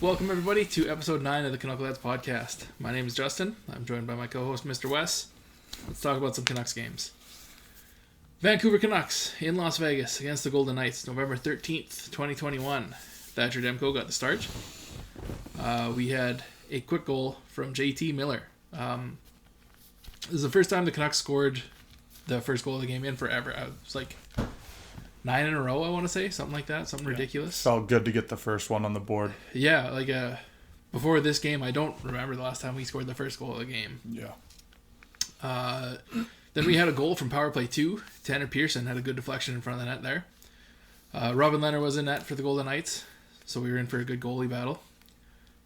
Welcome, everybody, to episode 9 of the Canuckleheads podcast. My name is Justin. I'm joined by my co-host, Mr. Wes. Let's talk about some Canucks games. Vancouver Canucks in Las Vegas against the Golden Knights, November 13th, 2021. Thatcher Demko got the start. We had a quick goal from JT Miller. This is the first time the Canucks scored the first goal of the game in forever. It was like 9 in a row, I want to say. Something like that. Something ridiculous. Felt good to get the first one on the board. Yeah, like before this game, I don't remember the last time we scored the first goal of the game. Yeah. Then we had a goal from power play 2. Tanner Pearson had a good deflection in front of the net there. Robin Leonard was in net for the Golden Knights, so we were in for a good goalie battle.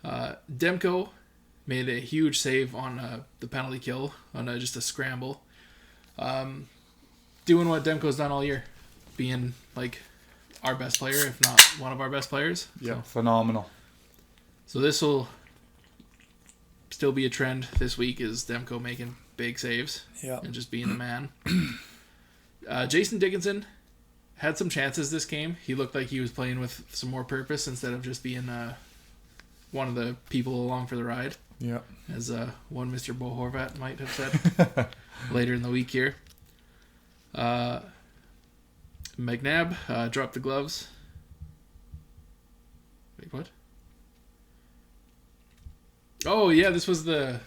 Demko made a huge save on the penalty kill on just a scramble. Doing what Demko's done all year. Being like our best player, if not one of our best players. Yeah, so, phenomenal. So this will still be a trend this week, is Demko making big saves and just being the man. Jason Dickinson had some chances this game. He looked like he was playing with some more purpose instead of just being one of the people along for the ride. Yeah. As one Mr. Bo Horvat might have said later in the week here. McNabb dropped the gloves. Wait, what? Oh yeah, this was the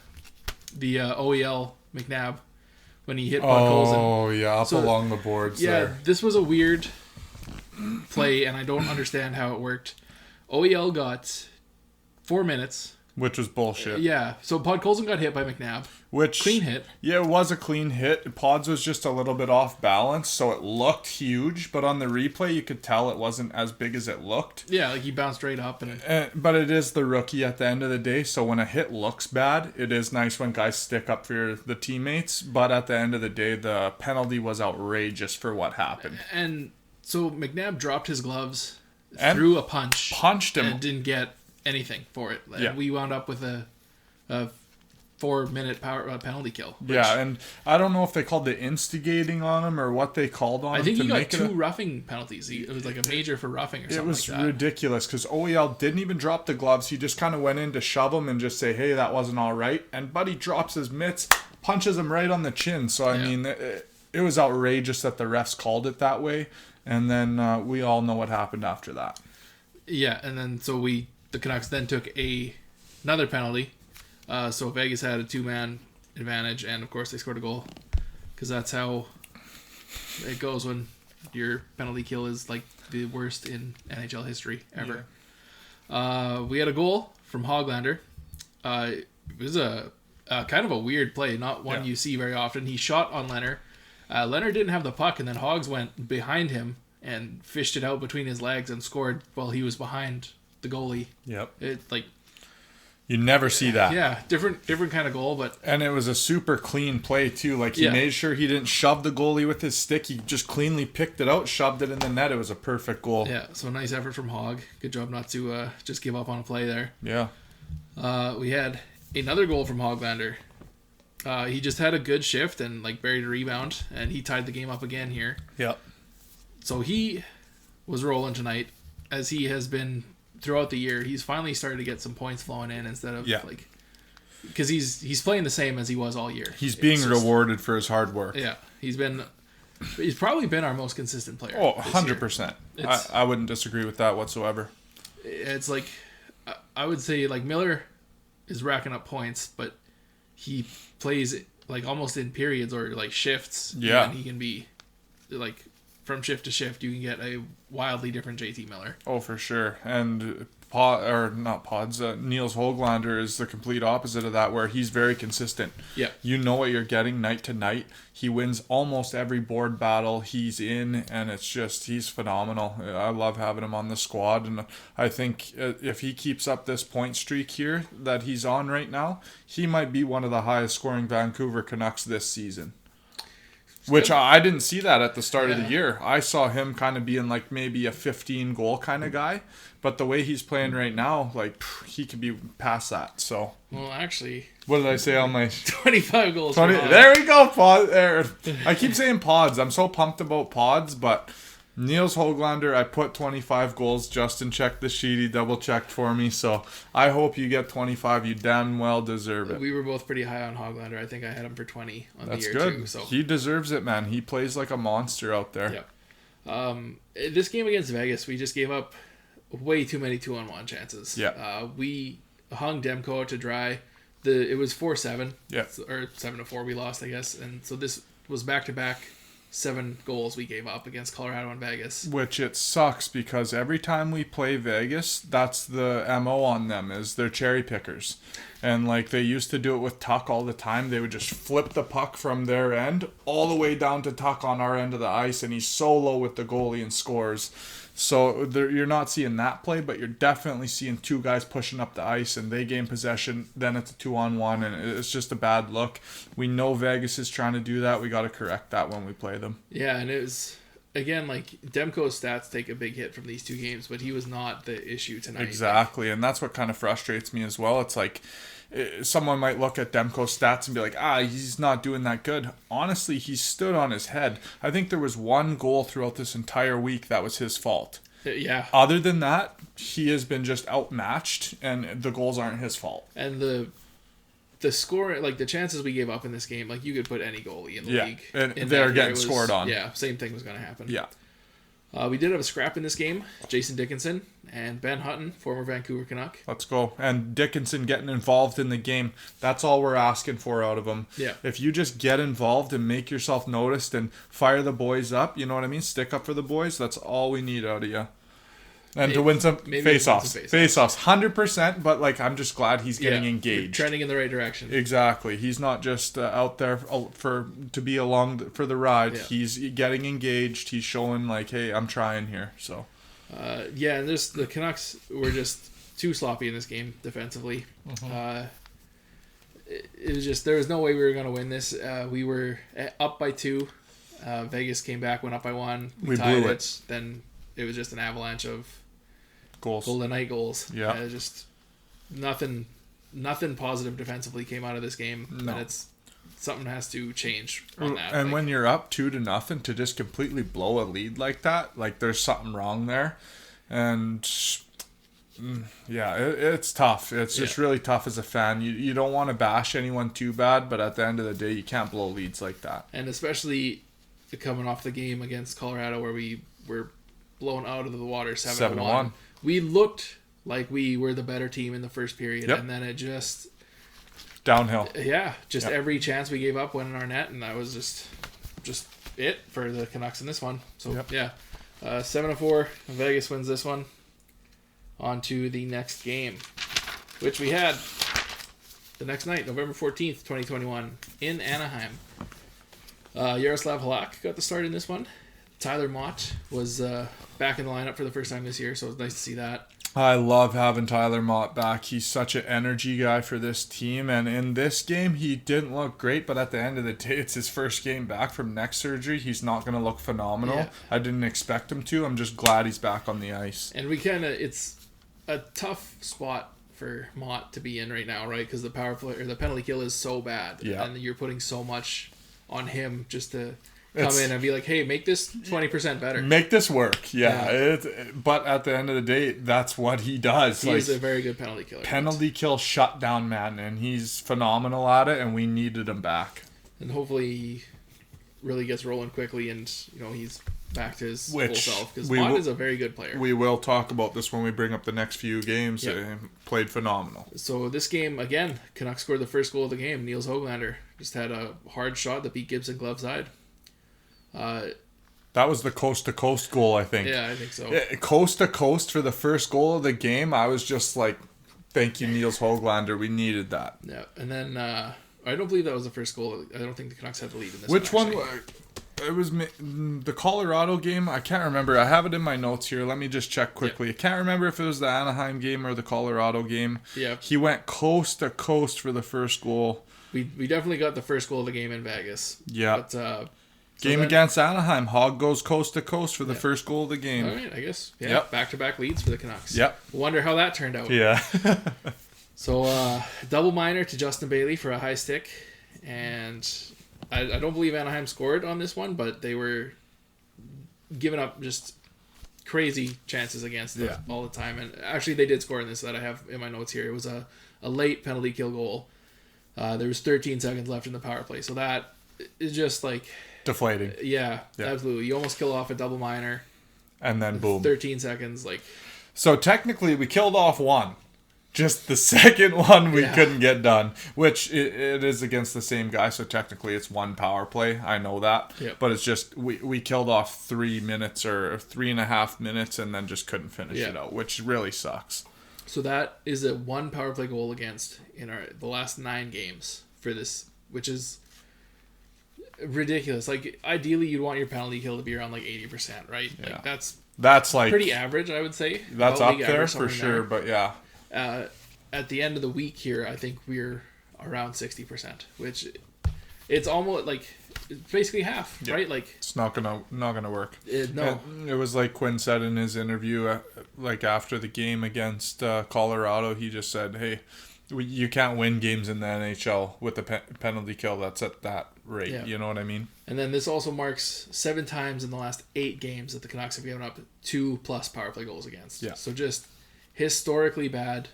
OEL McNabb when he hit Podkolzin. Oh yeah, up along the boards there. This was a weird play, and I don't understand how it worked. OEL got 4 minutes. Which was bullshit. Yeah, so Podkolzin got hit by McNabb. Clean hit. Yeah, it was a clean hit. Pods was just a little bit off balance, so it looked huge, but on the replay you could tell it wasn't as big as it looked. Yeah, like he bounced right up. But it is the rookie at the end of the day, so when a hit looks bad, it is nice when guys stick up for the teammates, but at the end of the day, the penalty was outrageous for what happened. And so McNabb dropped his gloves, threw a punch. Punched him. And didn't get anything for it. And we wound up with a 4-minute penalty kill. Yeah, and I don't know if they called the instigating on him or what they called on him. I think he got 2 roughing penalties. It was like a major for roughing or something like that. It was ridiculous because OEL didn't even drop the gloves. He just kind of went in to shove him and just say, hey, that wasn't all right. And Buddy drops his mitts, punches him right on the chin. So, I mean, it was outrageous that the refs called it that way. And then we all know what happened after that. Yeah, and then the Canucks then took another penalty. So Vegas had a 2-man advantage, and of course they scored a goal. Because that's how it goes when your penalty kill is like the worst in NHL history ever. Yeah. We had a goal from Hoglander. It was a kind of a weird play, not one you see very often. He shot on Leonard. Leonard didn't have the puck, and then Hogs went behind him and fished it out between his legs and scored while he was behind the goalie. Yep. You never see that. Yeah, different kind of goal, but... And it was a super clean play, too. Like, he made sure he didn't shove the goalie with his stick. He just cleanly picked it out, shoved it in the net. It was a perfect goal. Yeah, so nice effort from Hogg. Good job not to just give up on a play there. Yeah. We had another goal from Hoglander. He just had a good shift and, buried a rebound, and he tied the game up again here. Yep. So he was rolling tonight, as he has been... Throughout the year, he's finally started to get some points flowing in instead of because he's playing the same as he was all year. He's being rewarded for his hard work. Yeah, he's probably been our most consistent player. Oh, 100%. I wouldn't disagree with that whatsoever. It's like I would say Miller is racking up points, but he plays almost in periods or shifts. Yeah, and he can be from shift to shift, you can get a wildly different JT Miller. Oh, for sure. And Niels Hoglander is the complete opposite of that, where he's very consistent. Yeah. You know what you're getting night to night. He wins almost every board battle he's in, and he's phenomenal. I love having him on the squad, and I think if he keeps up this point streak here that he's on right now, he might be one of the highest scoring Vancouver Canucks this season. Which I didn't see that at the start of the year. I saw him kind of being maybe a 15-goal kind of guy. But the way he's playing right now, he could be past that. So. Well, actually. What did I say on my... 25 goals. 20, there we go, Pods. There. I keep saying Pods. I'm so pumped about Pods, but Niels Höglander, I put 25 goals. Justin checked the sheet. He double-checked for me. So I hope you get 25. You damn well deserve it. We were both pretty high on Höglander. I think I had him for 20 on That's the year good. too. So He deserves it, man. He plays like a monster out there. Yeah. This game against Vegas, we just gave up way too many 2-on-1 chances. Yeah. We hung Demko out to dry. It was 4-7. Yeah. Or 7-4 we lost, I guess. And so this was back-to-back 7 goals we gave up against Colorado and Vegas. Which it sucks because every time we play Vegas, that's the MO on them, is they're cherry pickers. And like they used to do it with Tuck all the time. They would just flip the puck from their end all the way down to Tuck on our end of the ice, and he's so low with the goalie and scores. So you're not seeing that play, but you're definitely seeing two guys pushing up the ice and they gain possession. Then it's a 2-on-1 and it's just a bad look. We know Vegas is trying to do that. We got to correct that when we play them. Yeah, and it was, again, like Demko's stats take a big hit from these 2 games, but he was not the issue tonight. Exactly, and that's what kind of frustrates me as well. It's like someone might look at Demko's stats and be like, he's not doing that good. Honestly, he stood on his head. I think there was 1 goal throughout this entire week that was his fault. Yeah. Other than that, he has been just outmatched, and the goals aren't his fault. And the score, like the chances we gave up in this game, like you could put any goalie in the league. And they're getting scored on. Yeah, same thing was going to happen. Yeah. We did have a scrap in this game. Jason Dickinson and Ben Hutton, former Vancouver Canuck. Let's go. And Dickinson getting involved in the game. That's all we're asking for out of him. Yeah. If you just get involved and make yourself noticed and fire the boys up, you know what I mean? Stick up for the boys. That's all we need out of you. And to win some face-offs. Face-offs. 100%, but like I'm just glad he's getting engaged. Trending in the right direction. Exactly. He's not just out there to be along for the ride. Yeah. He's getting engaged. He's showing like, hey, I'm trying here. So. And the Canucks were just too sloppy in this game defensively. Mm-hmm. It was just, there was no way we were going to win this. We were up by 2. Vegas came back, went up by 1. We blew it. Then it was just an avalanche of goals. Golden Knight goals. Yeah. Just nothing positive defensively came out of this game. No. And something has to change on that. And when you're up 2-0 to just completely blow a lead like that, like there's something wrong there. And it's tough. It's just really tough as a fan. You don't want to bash anyone too bad, but at the end of the day, you can't blow leads like that. And especially coming off the game against Colorado where we were blown out of the water 7-1. We looked like we were the better team in the first period, and then it just downhill. Yeah, every chance we gave up went in our net, and that was just it for the Canucks in this one. So 7-4, Vegas wins this one. On to the next game, which we had the next night, November 14th, 2021, in Anaheim. Yaroslav Halak got the start in this one. Tyler Mott was back in the lineup for the first time this year, so it was nice to see that. I love having Tyler Mott back. He's such an energy guy for this team, and in this game, he didn't look great, but at the end of the day, it's his first game back from neck surgery. He's not going to look phenomenal. Yeah. I didn't expect him to. I'm just glad he's back on the ice. And it's a tough spot for Mott to be in right now, right? Because the power play or the penalty kill is so bad, and you're putting so much on him just to come in and be like, hey, make this 20% better. Make this work. But at the end of the day, that's what he does. He's a very good penalty killer. Penalty kill shutdown man, and he's phenomenal at it, and we needed him back. And hopefully he really gets rolling quickly and he's back to his full self. Because Mott is a very good player. We will talk about this when we bring up the next few games. Yep. Played phenomenal. So this game, again, Canucks scored the first goal of the game. Niels Höglander just had a hard shot that beat Gibson glove side. That was the coast-to-coast goal, I think. Yeah, I think so. Coast-to-coast for the first goal of the game, I was just like, thank you, Niels Höglander. We needed that. Yeah, and then I don't believe that was the first goal. I don't think the Canucks had the lead in this one. Which one? It was the Colorado game. I can't remember. I have it in my notes here. Let me just check quickly. I can't remember if it was the Anaheim game or the Colorado game. Yeah. He went coast-to-coast for the first goal. We definitely got the first goal of the game in Vegas. Yeah. But, against Anaheim. Hog goes coast to coast for the first goal of the game. All right, I guess. Yeah, yep. Back-to-back leads for the Canucks. Yep. Wonder how that turned out. Yeah. So, double minor to Justin Bailey for a high stick. And I don't believe Anaheim scored on this one, but they were giving up just crazy chances against them all the time. And actually, they did score in this that I have in my notes here. It was a late penalty kill goal. There was 13 seconds left in the power play, so that is just like deflating. Yeah, absolutely. You almost kill off a double minor, and then boom, 13 seconds. Like, so technically, we killed off one. Just the second one we couldn't get done, which it is against the same guy, so technically it's one power play. I know that, but it's just we killed off 3 minutes or 3.5 minutes, and then just couldn't finish it out, which really sucks. So that is a one power play goal against in the last 9 games for this, which is ridiculous. Like, ideally, you'd want your penalty kill to be around like 80%, right? Yeah. Like that's like pretty average, I would say. That's up there for sure, but yeah. At the end of the week here, I think we're around 60%, which it's almost like it's basically half, right? Like, it's not gonna work. No, it was like Quinn said in his interview, like after the game against Colorado, he just said, "Hey, you can't win games in the NHL with the penalty kill that's at that rate." Yeah. You know what I mean? And then this also marks 7 times in the last 8 games that the Canucks have given up 2+ power play goals against. Yeah. So just historically bad,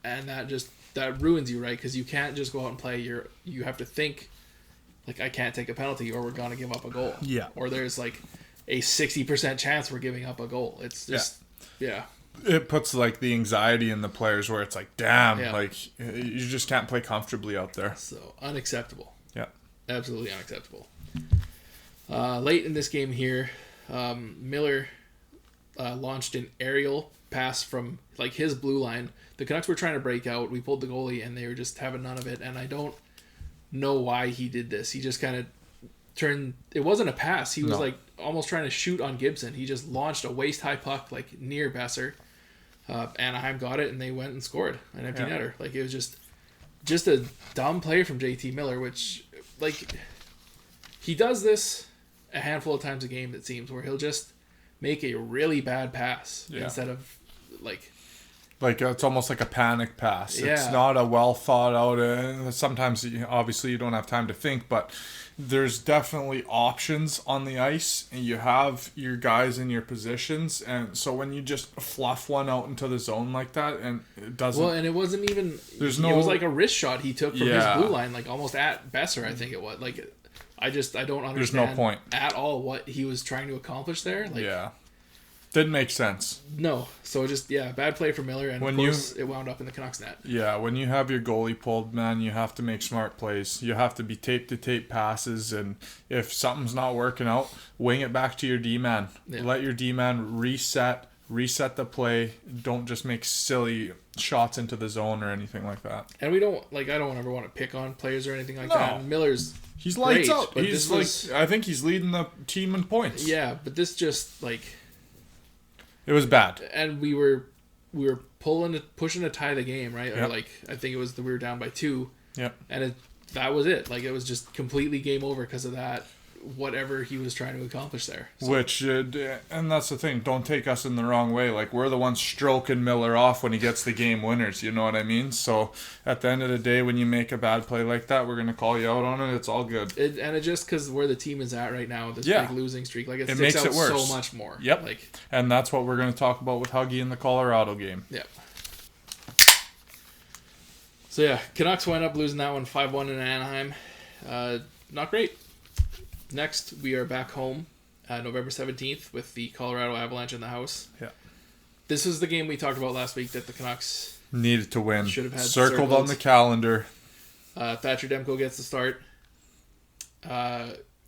and that ruins you, right? Because you can't just go out and play. You have to think, like, I can't take a penalty or we're gonna give up a goal. Yeah. Or there's like a 60% chance we're giving up a goal. It's just It puts like the anxiety in the players where it's like, damn, like you just can't play comfortably out there. So unacceptable. Yeah. Absolutely unacceptable. Late in this game here, Miller launched an aerial pass from like his blue line. The Canucks were trying to break out. We pulled the goalie, and they were just having none of it. And I don't know why he did this. He just kind of turned. It wasn't a pass. He was like almost trying to shoot on Gibson. He just launched a waist-high puck like near Besser. Anaheim got it, and they went and scored an empty netter. Like, it was just a dumb play from JT Miller, which, like, he does this a handful of times a game, it seems, where he'll just make a really bad pass instead of like it's almost like a panic pass. Yeah. It's not a well thought out. Sometimes obviously you don't have time to think, but there's definitely options on the ice, and you have your guys in your positions, and so when you just fluff one out into the zone like that, and it doesn't. Well, and it wasn't even. It was like a wrist shot he took from his blue line, like almost at Besser, I think it was. Like, I don't understand. There's no point at all what he was trying to accomplish there. Like, didn't make sense. No. So just, bad play for Miller, and of course it wound up in the Canucks net. Yeah, when you have your goalie pulled, man, you have to make smart plays. You have to be tape-to-tape passes, and if something's not working out, wing it back to your D-man. Yeah. Let your D-man reset the play. Don't just make silly shots into the zone or anything like that. And we don't, like, I don't ever want to pick on players or anything like that. He's lights out. I think he's leading the team in points. Yeah, but this just, like... It was bad. And we were pushing to tie the game, right? Yep. Or like, I think it was we were down by 2. Yep. And that was it. Like, it was just completely game over because of that, whatever he was trying to accomplish there. So. Which, and that's the thing, don't take us in the wrong way. Like, we're the ones stroking Miller off when he gets the game winners, you know what I mean? So, at the end of the day, when you make a bad play like that, we're going to call you out on it. It's all good. And it just because where the team is at right now, this big losing streak, like, it sticks makes out it worse. So much more. Yep. Like, and that's what we're going to talk about with Huggy in the Colorado game. Yep. So, Canucks wind up losing that one 5-1 in Anaheim. Not great. Next, we are back home November 17th with the Colorado Avalanche in the house. Yeah. This was the game we talked about last week that the Canucks needed to win. Should have had circled on the calendar. Thatcher Demko gets the start.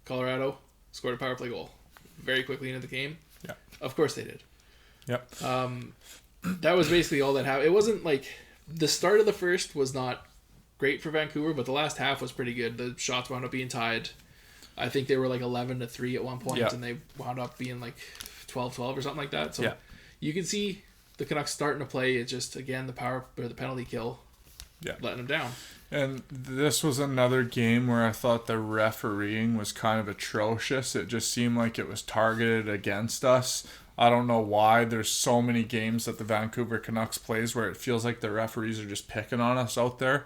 Colorado scored a power play goal very quickly into the game. Yeah. Of course they did. Yep. That was basically all that happened. It wasn't like the start of the first was not great for Vancouver, but the last half was pretty good. The shots wound up being tied. I think they were like 11-3 at one point, and they wound up being like 12-12 or something like that. So you can see the Canucks starting to play. It's just, again, the penalty kill, letting them down. And this was another game where I thought the refereeing was kind of atrocious. It just seemed like it was targeted against us. I don't know why. There's so many games that the Vancouver Canucks plays where it feels like the referees are just picking on us out there.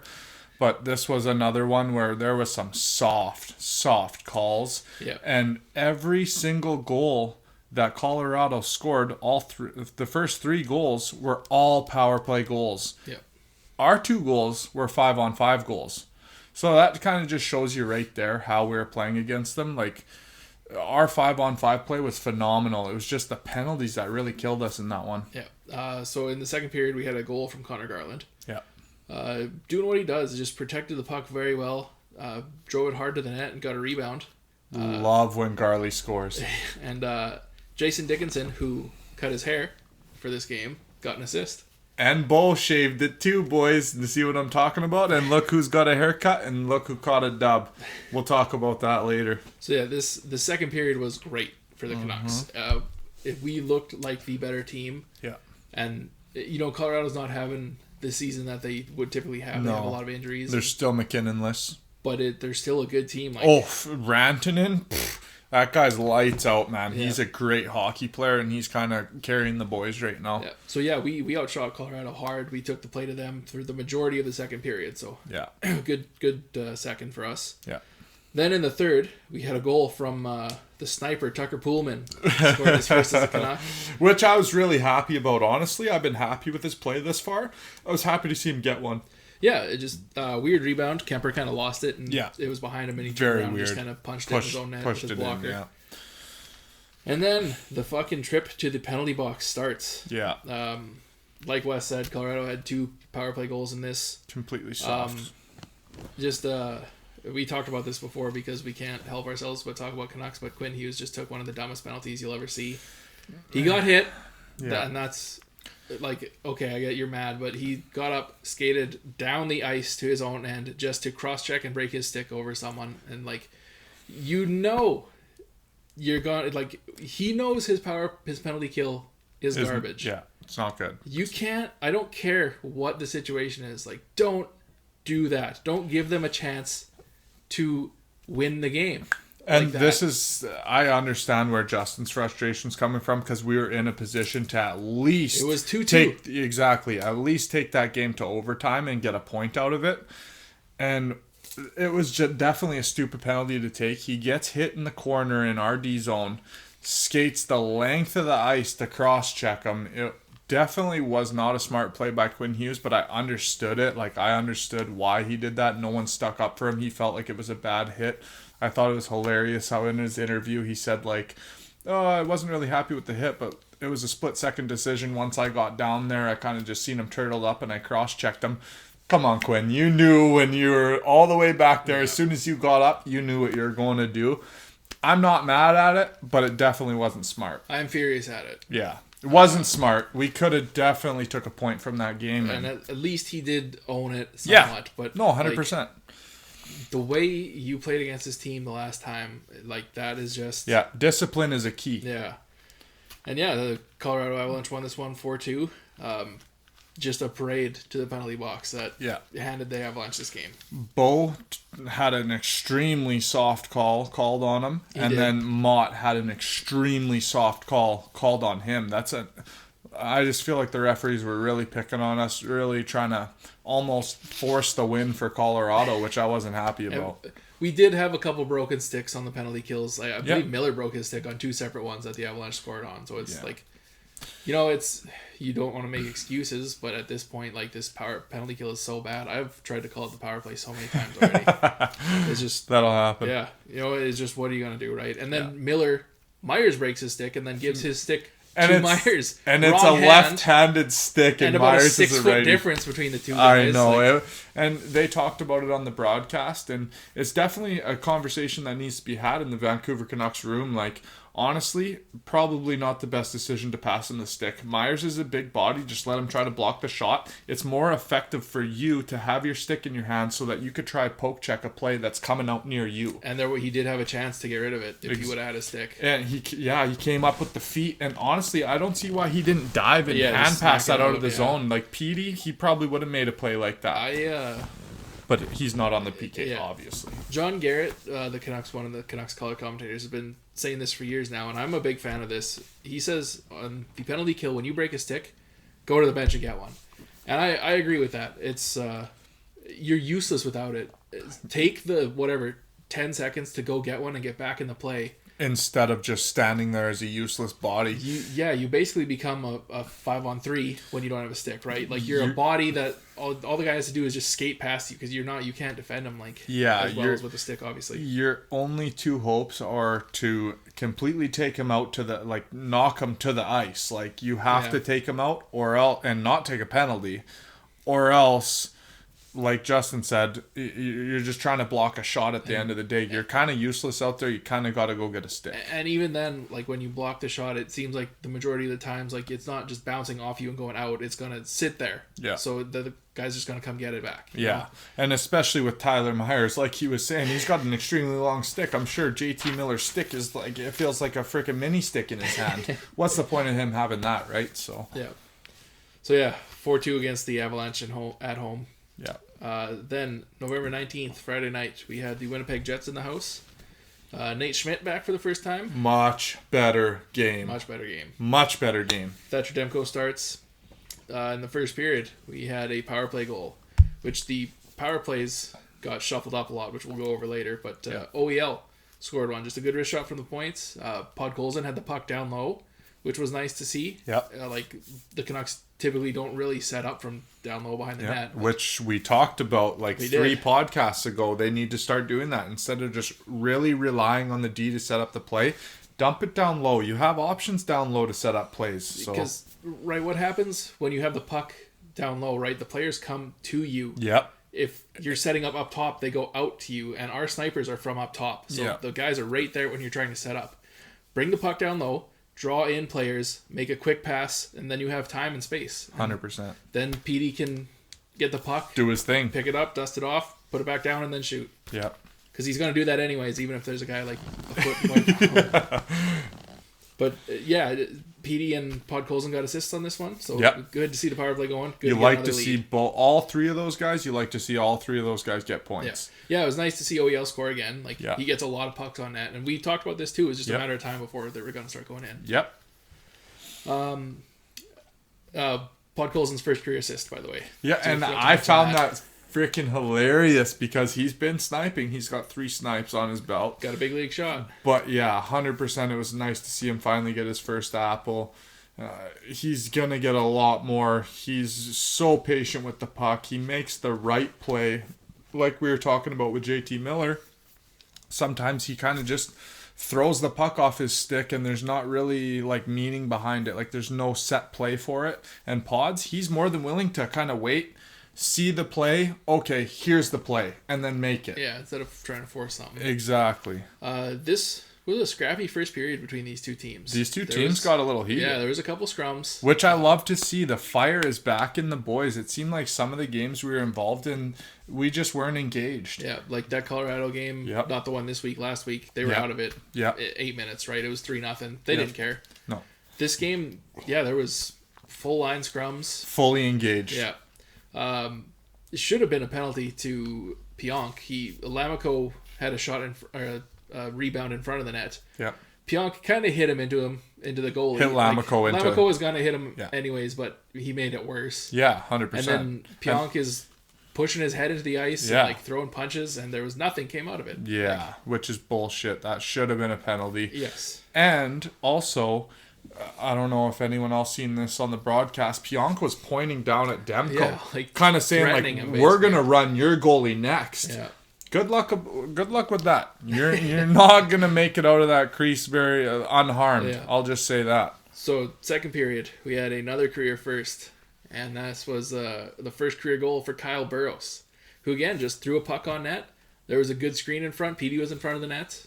But this was another one where there was some soft calls. Yeah. And every single goal that Colorado scored the first 3 goals were all power play goals. Yeah. Our 2 goals were 5-on-5 goals. So that kind of just shows you right there how we were playing against them. Like, our 5-on-5 play was phenomenal. It was just the penalties that really killed us in that one. Yeah. So in the second period, we had a goal from Connor Garland. Yeah. Doing what he does, just protected the puck very well. Drove it hard to the net and got a rebound. Love when Garley scores. And Jason Dickinson, who cut his hair for this game, got an assist. And Bo shaved it too, boys. To see what I'm talking about? And look who's got a haircut, and look who caught a dub. We'll talk about that later. So yeah, the second period was great for the Canucks. We looked like the better team. Yeah. And, Colorado's not having the season that they would typically have. They have a lot of injuries. They're still McKinnon-less. But they're still a good team. Rantanen? That guy's lights out, man. Yeah. He's a great hockey player, and he's kind of carrying the boys right now. Yeah. So, yeah, we outshot Colorado hard. We took the play to them through the majority of the second period. So, yeah, good second for us. Yeah. Then in the third, we had a goal from the sniper, Tucker Poolman. Scored his first as a Canuck. Which I was really happy about, honestly. I've been happy with his play this far. I was happy to see him get one. Yeah, it just weird rebound. Kemper kind of lost it, and yeah, it was behind him, and he turned around and weird. just kind of punched it in his own net with his blocker. Yeah. And then the fucking trip to the penalty box starts. Yeah. Like Wes said, Colorado had 2 power play goals in this. Completely soft. We talked about this before because we can't help ourselves but talk about Canucks, but Quinn Hughes just took one of the dumbest penalties you'll ever see. He got hit, and that's... Like, okay, I get you're mad, but he got up, skated down the ice to his own end just to cross-check and break his stick over someone. And, like, you're going to, like, he knows his penalty kill is garbage. Yeah, it's not good. You can't, I don't care what the situation is. Like, don't do that. Don't give them a chance to win the game. And this is, I understand where Justin's frustration's coming from because we were in a position to at least... It was 2-2. Exactly. At least take that game to overtime and get a point out of it. And it was definitely a stupid penalty to take. He gets hit in the corner in our D zone, skates the length of the ice to cross-check him. It definitely was not a smart play by Quinn Hughes, but I understood it. Like, I understood why he did that. No one stuck up for him. He felt like it was a bad hit. I thought it was hilarious how in his interview he said, like, oh, I wasn't really happy with the hit, but it was a split-second decision. Once I got down there, I kind of just seen him turtled up and I cross-checked him. Come on, Quinn. You knew when you were all the way back there. Yeah. As soon as you got up, you knew what you were going to do. I'm not mad at it, but it definitely wasn't smart. I'm furious at it. Yeah. It wasn't smart. We could have definitely took a point from that game. And at least he did own it somewhat. Yeah. But no, 100%. Like, the way you played against this team the last time, like, that is just... Yeah, discipline is a key. Yeah. And yeah, the Colorado Avalanche won this one 4-2. Just a parade to the penalty box that handed the Avalanche this game. Bo had an extremely soft call called on him, then Mott had an extremely soft call called on him. I just feel like the referees were really picking on us, really trying to almost force the win for Colorado, which I wasn't happy about. And we did have a couple broken sticks on the penalty kills. I believe Miller broke his stick on 2 separate ones that the Avalanche scored on. So it's like, it's, you don't want to make excuses, but at this point, like, this penalty kill is so bad. I've tried to call it the power play so many times already. It's just... That'll happen. Yeah. It's just, what are you going to do, right? And then Myers breaks his stick and then gives his stick to Myers. And it's a left-handed stick, and Myers is a righty. And about a 6-foot difference between the two guys. I know. And they talked about it on the broadcast, and it's definitely a conversation that needs to be had in the Vancouver Canucks room. Like, honestly, probably not the best decision to pass him the stick. Myers is a big body. Just let him try to block the shot. It's more effective for you to have your stick in your hand so that you could try poke check a play that's coming out near you. And he did have a chance to get rid of it if he would have had a stick. And he came up with the feet. And honestly, I don't see why he didn't dive and hand pass that out of the zone. Like Petey, he probably would have made a play like that. But he's not on the PK, obviously. John Garrett, the Canucks, one of the Canucks color commentators, has been saying this for years now, and I'm a big fan of this. He says on the penalty kill, when you break a stick, go to the bench and get one. And I agree with that. It's you're useless without it. Take the 10 seconds to go get one and get back in the play. instead of just standing there as a useless body. You basically become a 5-on-3 when you don't have a stick, right? Like you're a body that all the guy has to do is just skate past you because you can't defend him as well as with a stick, obviously. Your only two hopes are to completely take him out knock him to the ice. Like you have to take him out and not take a penalty, or else, like Justin said, you're just trying to block a shot at the end of the day. You're kind of useless out there. You kind of got to go get a stick. And even then, like when you block the shot, it seems like the majority of the times, like it's not just bouncing off you and going out. It's going to sit there. Yeah. So the guy's just going to come get it back. Yeah. Know? And especially with Tyler Myers, like he was saying, he's got an extremely long stick. I'm sure JT Miller's stick is like, it feels like a freaking mini stick in his hand. What's the point of him having that, right? So. Yeah. So yeah, 4-2 against the Avalanche at home. Yeah. Then November 19th, Friday night, we had the Winnipeg Jets in the house. Nate Schmidt back for the first time. Much better game. Thatcher Demko starts. In the first period, we had a power play goal, which the power plays got shuffled up a lot, which we'll go over later. But OEL scored one. Just a good wrist shot from the points. Podkolzin had the puck down low, which was nice to see. Yeah. Like the Canucks typically don't really set up from down low behind the net. Which we talked about three podcasts ago. They need to start doing that instead of just really relying on the D to set up the play. Dump it down low. You have options down low to set up plays. So. Because, right, what happens when you have the puck down low, right? The players come to you. Yep. If you're setting up top, they go out to you, and our snipers are from up top. So the guys are right there when you're trying to set up. Bring the puck down low. Draw in players, make a quick pass, and then you have time and space. 100%. Then PD can get the puck, do his thing, pick it up, dust it off, put it back down, and then shoot. Yeah. Because he's going to do that anyways, even if there's a guy like a foot away. But PD and Podkolzin got assists on this one, so good to see the power play going. Good you like to see all three of those guys. You like to see all three of those guys get points. Yeah, it was nice to see OEL score again. He gets a lot of pucks on net, and we talked about this too. It was just a matter of time before they were going to start going in. Yep. Podkolzin's first career assist, by the way. Yeah, and I found that freaking hilarious because he's been sniping. He's got 3 snipes on his belt. Got a big league shot. But 100%. It was nice to see him finally get his first apple. He's going to get a lot more. He's so patient with the puck. He makes the right play. Like we were talking about with JT Miller, sometimes he kind of just throws the puck off his stick and there's not really meaning behind it. There's no set play for it. And Pods, he's more than willing to kind of wait, see the play, okay, here's the play, and then make it. Yeah, instead of trying to force something. Exactly. This was a scrappy first period between these two teams. These two teams got a little heated. Yeah, there was a couple scrums. Which I love to see. The fire is back in the boys. It seemed like some of the games we were involved in, we just weren't engaged. Yeah, like that Colorado game, not the one this week, last week, they were out of it. Yeah. 8 minutes, right? It was 3-0. They didn't care. No. This game, there was full line scrums. Fully engaged. Yeah. It should have been a penalty to Pionk. Lamico had a shot rebound in front of the net. Yeah. Pionk kind of hit him into the goalie. Hit Lamico into. Lamico was gonna hit him anyways, but he made it worse. Yeah, 100%. And then Pionk is pushing his head into the ice and throwing punches, and there was nothing came out of it. Yeah, which is bullshit. That should have been a penalty. Yes. And also, I don't know if anyone else seen this on the broadcast. Pionk was pointing down at Demko, kind of saying "We're gonna run your goalie next." Yeah. Good luck with that. You're not gonna make it out of that crease very unharmed. Yeah. I'll just say that. So second period, we had another career first, and this was the first career goal for Kyle Burroughs, who again just threw a puck on net. There was a good screen in front. PD was in front of the net.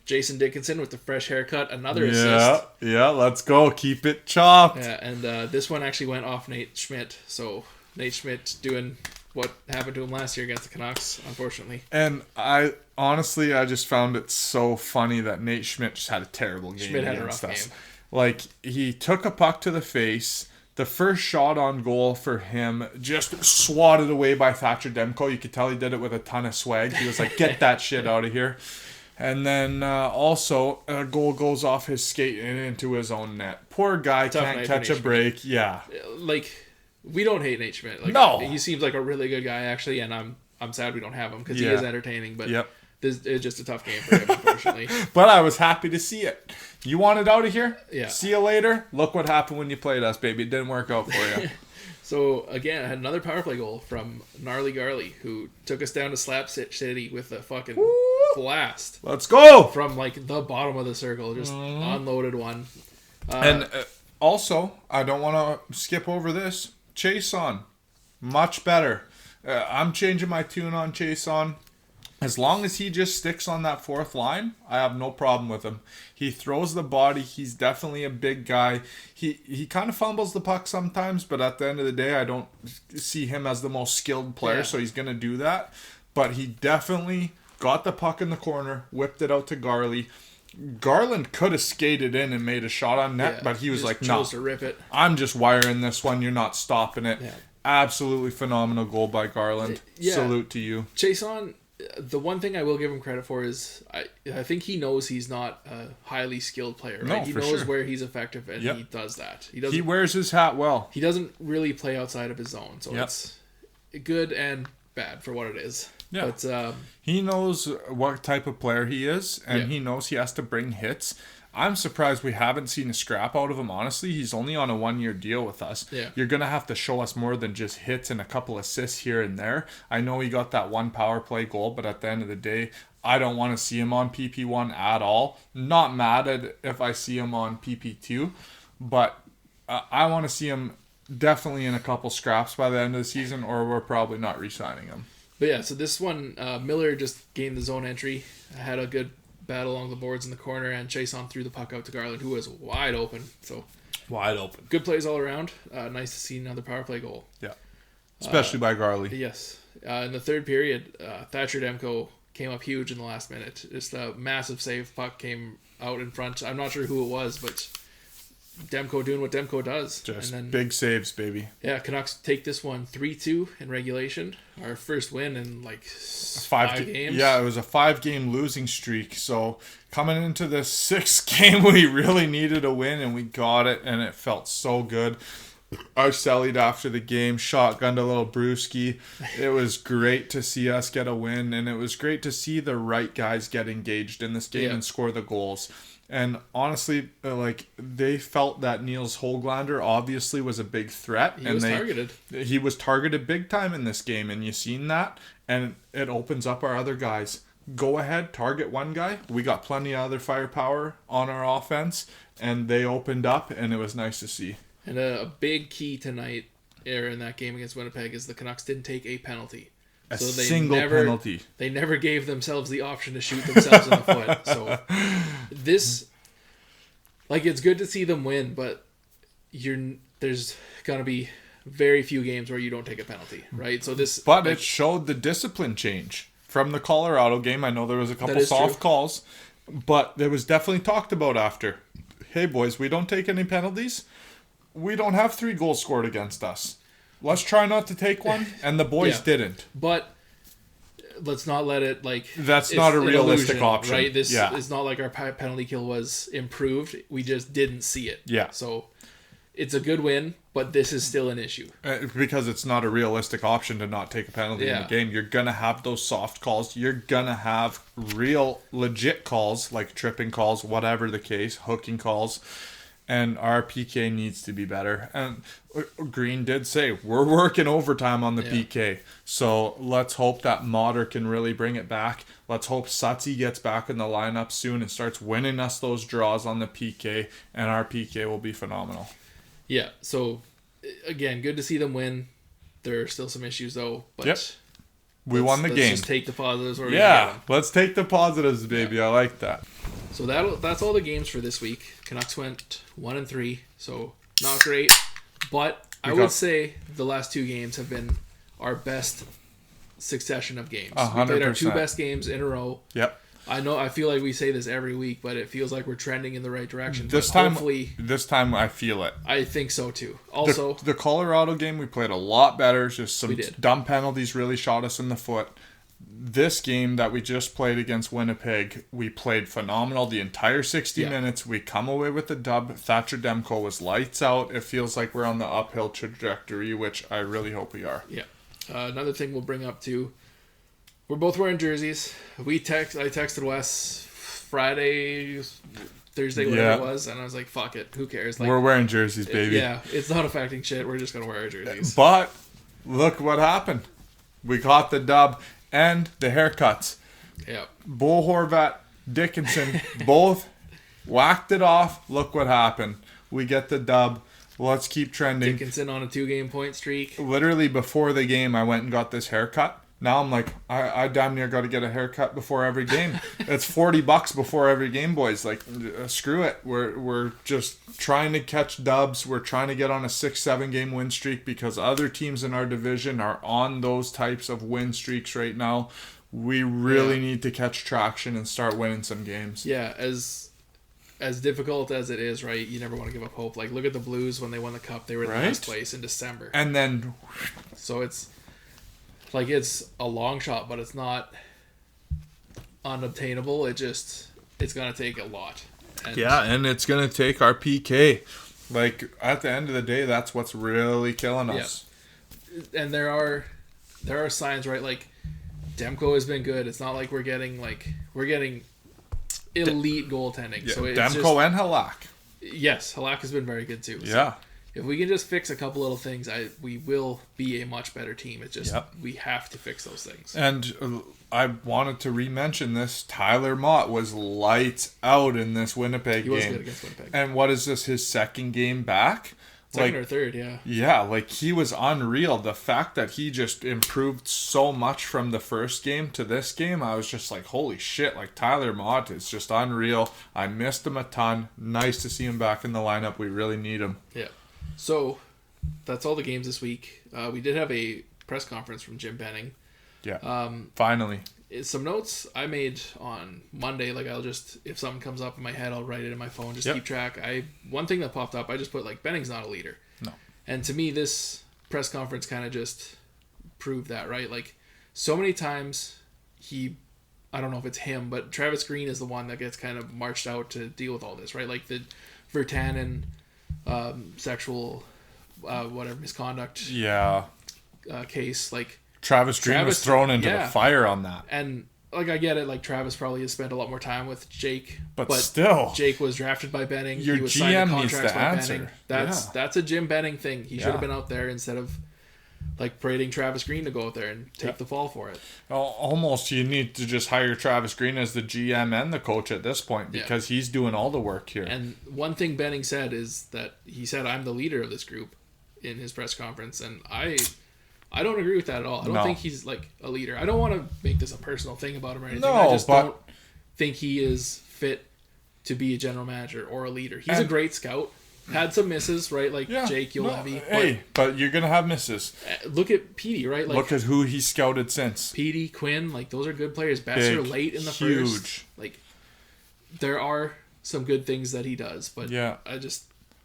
Jason Dickinson with the fresh haircut, another assist. Yeah, let's go. Keep it chopped. Yeah, and this one actually went off Nate Schmidt. So Nate Schmidt doing what happened to him last year against the Canucks, unfortunately. And I just found it so funny that Nate Schmidt just had a terrible game. Schmidt had a rough game. He took a puck to the face. The first shot on goal for him just swatted away by Thatcher Demko. You could tell he did it with a ton of swag. He was like, get that shit out of here. And then also a goal goes off his skate and into his own net. Poor guy can't catch a break. Yeah. We don't hate Nate Schmidt. No. He seems like a really good guy, actually, and I'm sad we don't have him because he is entertaining. But This is just a tough game for him, unfortunately. But I was happy to see it. You wanted out of here? Yeah. See you later. Look what happened when you played us, baby. It didn't work out for you. So, again, I had another power play goal from Gnarly Garley, who took us down to Slap City with a fucking blast. Let's go! From, like, the bottom of the circle. Just unloaded one. And also, I don't want to skip over this. Chase on. Much better. I'm changing my tune on Chase on. As long as he just sticks on that fourth line, I have no problem with him. He throws the body. He's definitely a big guy. He kind of fumbles the puck sometimes, but at the end of the day, I don't see him as the most skilled player, so he's going to do that. But he definitely got the puck in the corner, whipped it out to Garley. Garland could have skated in and made a shot on net, but he was like, no, to rip it. I'm just wiring this one. You're not stopping it. Yeah. Absolutely phenomenal goal by Garland. Salute to you. Chase on. The one thing I will give him credit for is I think he knows he's not a highly skilled player. Right? No, he for knows sure. where he's effective, and he does that. He wears his hat well. He doesn't really play outside of his zone, so it's good and bad for what it is. Yeah. But he knows what type of player he is, and he knows he has to bring hits. I'm surprised we haven't seen a scrap out of him, honestly. He's only on a 1-year deal with us. Yeah. You're going to have to show us more than just hits and a couple assists here and there. I know he got that one power play goal, but at the end of the day, I don't want to see him on PP1 at all. Not mad at if I see him on PP2, but I want to see him definitely in a couple scraps by the end of the season, or we're probably not re-signing him. But yeah, so this one, Miller just gained the zone entry, had a good battle along the boards in the corner, and Chase on threw the puck out to Garland, who was wide open. So wide open. Good plays all around. Nice to see another power play goal. Yeah, especially by Garley. Yes. In the third period, Thatcher Demko came up huge in the last minute. Just a massive save. Puck came out in front. I'm not sure who it was, but Demko doing what Demko does. Just and then, big saves, baby. Yeah, Canucks take this one 3-2 in regulation. Our first win in like five games. Yeah, it was a 5-game losing streak. So coming into the 6th game, we really needed a win, and we got it, and it felt so good. I sellied after the game, shotgunned a little brewski. It was great to see us get a win, and it was great to see the right guys get engaged in this game and score the goals. And honestly, like, they felt that Niels Höglander obviously was a big threat. He was targeted. He was targeted big time in this game, and you've seen that. And it opens up our other guys. Go ahead, target one guy. We got plenty of other firepower on our offense, and they opened up, and it was nice to see. And a big key tonight in that game against Winnipeg is the Canucks didn't take a penalty. So single penalty. They never gave themselves the option to shoot themselves in the foot. So this, like, it's good to see them win, but there's gonna be very few games where you don't take a penalty, right? So this, but it showed the discipline change from the Colorado game. I know there was a couple soft calls, but it was definitely talked about after. Hey boys, we don't take any penalties. We don't have 3 goals scored against us. Let's try not to take one, and the boys didn't. But let's not let it, like... That's not a realistic option. Right? This is not like our penalty kill was improved. We just didn't see it. Yeah. So it's a good win, but this is still an issue. Because it's not a realistic option to not take a penalty in the game. You're going to have those soft calls. You're going to have real, legit calls, like tripping calls, whatever the case, hooking calls. And our PK needs to be better. And Green did say, we're working overtime on the PK. So let's hope that Motter can really bring it back. Let's hope Sutzy gets back in the lineup soon and starts winning us those draws on the PK. And our PK will be phenomenal. Yeah, so again, good to see them win. There are still some issues, though. But we won the game. Let's just take the positives. Let's take the positives, baby. I like that. So that's all the games for this week. Canucks went 1-3, so not great. But I would say the last 2 games have been our best succession of games. 100%. We played our 2 best games in a row. Yep. I feel like we say this every week, but it feels like we're trending in the right direction. This time I feel it. I think so too. Also, the Colorado game, we played a lot better. Just some dumb penalties really shot us in the foot. This game that we just played against Winnipeg, we played phenomenal the entire 60 minutes. We come away with the dub. Thatcher Demko was lights out. It feels like we're on the uphill trajectory, which I really hope we are. Yeah. Another thing we'll bring up too, we're both wearing jerseys. I texted Wes Friday, Thursday, whatever it was, and I was like, fuck it, who cares? Like, we're wearing jerseys, baby. Yeah, it's not affecting shit. We're just going to wear our jerseys. But look what happened. We got the dub and the haircuts. Yeah. Bo Horvat, Dickinson, both whacked it off. Look what happened. We get the dub. Let's keep trending. Dickinson on a 2-game point streak. Literally before the game, I went and got this haircut. Now I'm like, I damn near got to get a haircut before every game. It's $40 before every game, boys. Like, screw it. We're just trying to catch dubs. We're trying to get on a 6-7 game win streak because other teams in our division are on those types of win streaks right now. We really need to catch traction and start winning some games. Yeah, as difficult as it is, right? You never want to give up hope. Like, look at the Blues when they won the Cup. They were in last place in December. And then... So it's... Like, it's a long shot, but it's not unobtainable. It's going to take a lot. And it's going to take our PK. Like, at the end of the day, that's what's really killing us. Yeah. And there are signs, right? Like, Demko has been good. It's not like we're getting elite goaltending. Yeah, so it's Demko and Halak. Yes, Halak has been very good too. So yeah. If we can just fix a couple little things, we will be a much better team. It's just we have to fix those things. And I wanted to re-mention this. Tyler Mott was lights out in this Winnipeg game. He was good against Winnipeg. And what is this, his second game back? Second or third, yeah. Yeah, like he was unreal. The fact that he just improved so much from the first game to this game, I was just like, holy shit, like Tyler Mott is just unreal. I missed him a ton. Nice to see him back in the lineup. We really need him. Yeah. So, that's all the games this week. We did have a press conference from Jim Benning. Yeah. Finally. Some notes I made on Monday. Like, I'll just, if something comes up in my head, I'll write it in my phone. Just keep track. One thing that popped up, I just put, like, Benning's not a leader. No. And to me, this press conference kind of just proved that, right? Like, so many times I don't know if it's him, but Travis Green is the one that gets kind of marched out to deal with all this, right? Like, the Virtanen sexual whatever misconduct case, like Travis Green was thrown into the fire on that. And like, I get it, like Travis probably has spent a lot more time with Jake, but still Jake was drafted by Benning. Your he was GM needs to answer. That's a Jim Benning thing. He should have been out there instead of like parading Travis Green to go out there and take the fall for it. Almost you need to just hire Travis Green as the GM and the coach at this point because he's doing all the work here. And one thing Benning said is that he said, I'm the leader of this group in his press conference. And I don't agree with that at all. I don't think he's like a leader. I don't want to make this a personal thing about him or anything. I just don't think he is fit to be a general manager or a leader. He's a great scout. Had some misses, right? Like Jake Ulevy. But you're going to have misses. Look at Petey, right? Like, look at who he's scouted since. Petey, Quinn, like those are good players. Besser late in the first. Like, there are some good things that he does, but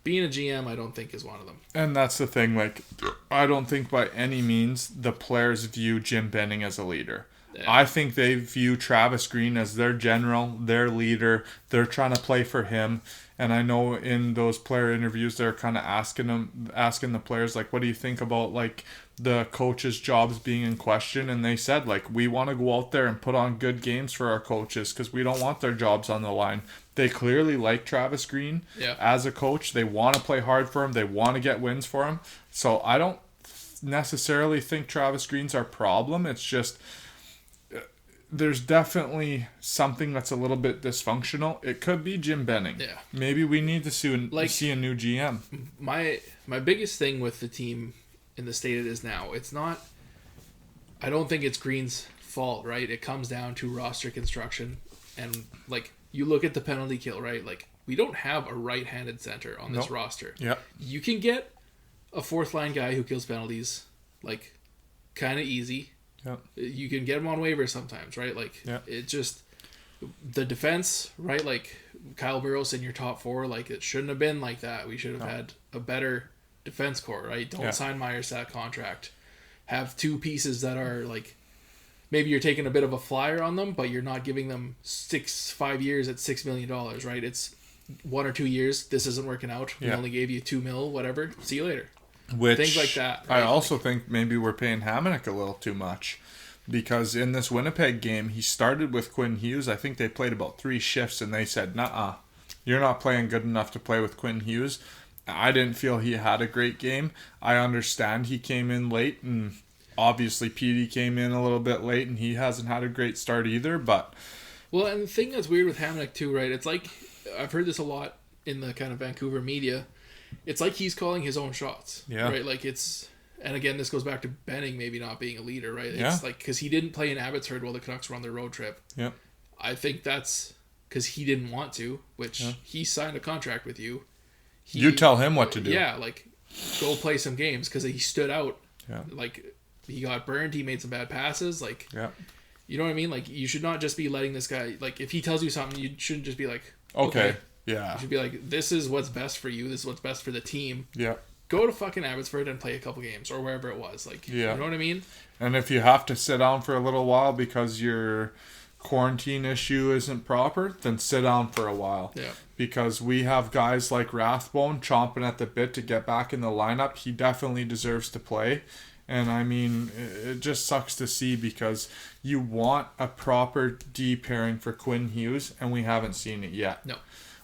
being a GM, I don't think is one of them. And that's the thing. Like, I don't think by any means the players view Jim Benning as a leader. Yeah. I think they view Travis Green as their general, their leader. They're trying to play for him. And I know in those player interviews, they're kind of asking the players, like, what do you think about, like, the coaches' jobs being in question? And they said, like, we want to go out there and put on good games for our coaches because we don't want their jobs on the line. They clearly like Travis Green as a coach. They want to play hard for him. They want to get wins for him. So I don't necessarily think Travis Green's our problem. It's just... there's definitely something that's a little bit dysfunctional. It could be Jim Benning. Yeah. Maybe we need to see a new GM. My biggest thing with the team in the state it is now, it's not... I don't think it's Green's fault, right? It comes down to roster construction. And, like, you look at the penalty kill, right? Like, we don't have a right-handed center on this roster. Yeah. You can get a fourth-line guy who kills penalties, like, kind of easy. Yep. You can get him on waivers sometimes, right? Like, it just... The defense, right? Like, Kyle Burroughs in your top four, like, it shouldn't have been like that. We should have had a better defense core, right? Don't sign Myers to that contract. Have two pieces that are, like... Maybe you're taking a bit of a flyer on them, but you're not giving them 5 years at $6 million, right? It's 1 or 2 years. This isn't working out. We only gave you $2 million, whatever. See you later. Things like that. Right? I also think maybe we're paying Hamonic a little too much. because in this Winnipeg game, he started with Quinn Hughes. I think they played about 3 shifts, and they said, "Nuh-uh, you're not playing good enough to play with Quinn Hughes." I didn't feel he had a great game. I understand he came in late, and obviously Petey came in a little bit late, and he hasn't had a great start either. But well, and the thing that's weird with Hamonic too, right? It's like I've heard this a lot in the kind of Vancouver media. It's like he's calling his own shots, right? Like it's, and again, this goes back to Benning maybe not being a leader, right? It's like because he didn't play in Abbotsford while the Canucks were on their road trip. Yeah, I think that's because he didn't want to, which he signed a contract with you. You tell him what to do. Yeah, like go play some games because he stood out. Yeah, like he got burned. He made some bad passes. Like, yeah, you know what I mean? Like you should not just be letting this guy. Like if he tells you something, you shouldn't just be like, okay. Yeah. You should be like, this is what's best for you. This is what's best for the team. Yeah. Go to fucking Abbotsford and play a couple games or wherever it was. Like, you know what I mean? And if you have to sit down for a little while because your quarantine issue isn't proper, then sit down for a while. Yeah. Because we have guys like Rathbone chomping at the bit to get back in the lineup. He definitely deserves to play. And I mean, it just sucks to see because you want a proper D pairing for Quinn Hughes, and we haven't seen it yet. No.